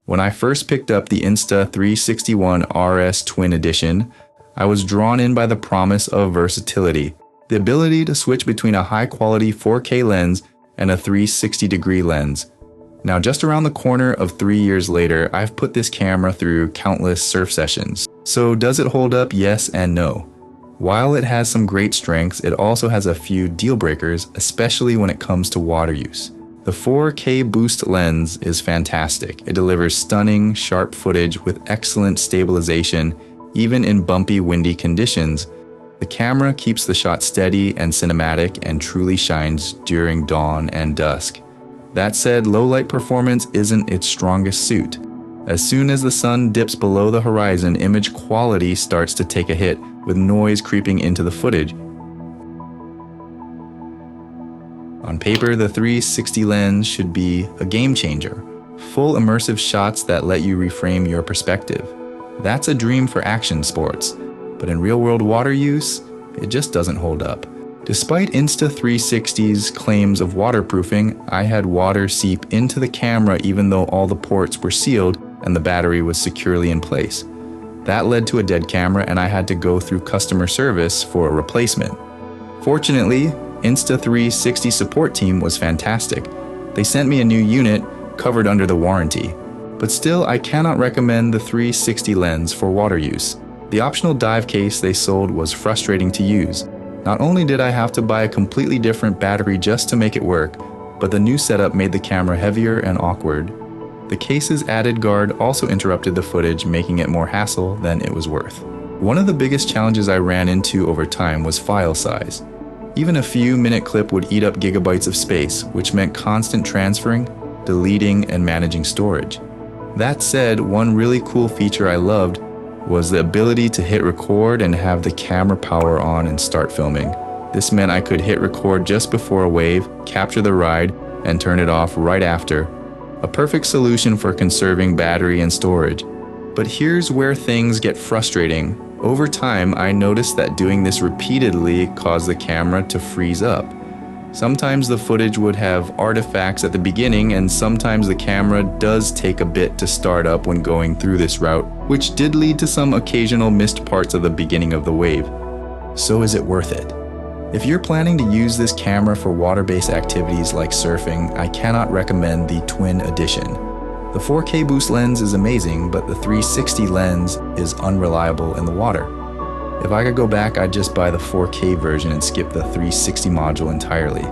When I first picked up the Insta360 One RS Twin Edition, I was drawn in by the promise of versatility, the ability to switch between a high-quality 4K lens and a 360-degree lens. Now, just around the corner of 3 years later, I've put this camera through countless surf sessions. So does it hold up? Yes and no. While it has some great strengths, it also has a few deal breakers, especially when it comes to water use. The 4K boost lens is fantastic. It delivers stunning, sharp footage with excellent stabilization, even in bumpy, windy conditions. The camera keeps the shot steady and cinematic and truly shines during dawn and dusk. That said, low light performance isn't its strongest suit. As soon as the sun dips below the horizon, image quality starts to take a hit, with noise creeping into the footage. On paper, the 360 lens should be a game changer. Full immersive shots that let you reframe your perspective. That's a dream for action sports, but in real-world water use, it just doesn't hold up. Despite Insta360's claims of waterproofing, I had water seep into the camera even though all the ports were sealed and the battery was securely in place. That led to a dead camera and I had to go through customer service for a replacement. Fortunately, Insta360 support team was fantastic. They sent me a new unit covered under the warranty. But still, I cannot recommend the 360 lens for water use. The optional dive case they sold was frustrating to use. Not only did I have to buy a completely different battery just to make it work, but the new setup made the camera heavier and awkward. The case's added guard also interrupted the footage, making it more hassle than it was worth. One of the biggest challenges I ran into over time was file size. Even a few minute clip would eat up gigabytes of space, which meant constant transferring, deleting, and managing storage. That said, one really cool feature I loved was the ability to hit record and have the camera power on and start filming. This meant I could hit record just before a wave, capture the ride, and turn it off right after. A perfect solution for conserving battery and storage. But here's where things get frustrating. Over time, I noticed that doing this repeatedly caused the camera to freeze up. Sometimes the footage would have artifacts at the beginning, and sometimes the camera does take a bit to start up when going through this route, which did lead to some occasional missed parts of the beginning of the wave. So is it worth it? If you're planning to use this camera for water-based activities like surfing, I cannot recommend the Twin Edition. The 4K boost lens is amazing, but the 360 lens is unreliable in the water. If I could go back, I'd just buy the 4K version and skip the 360 module entirely.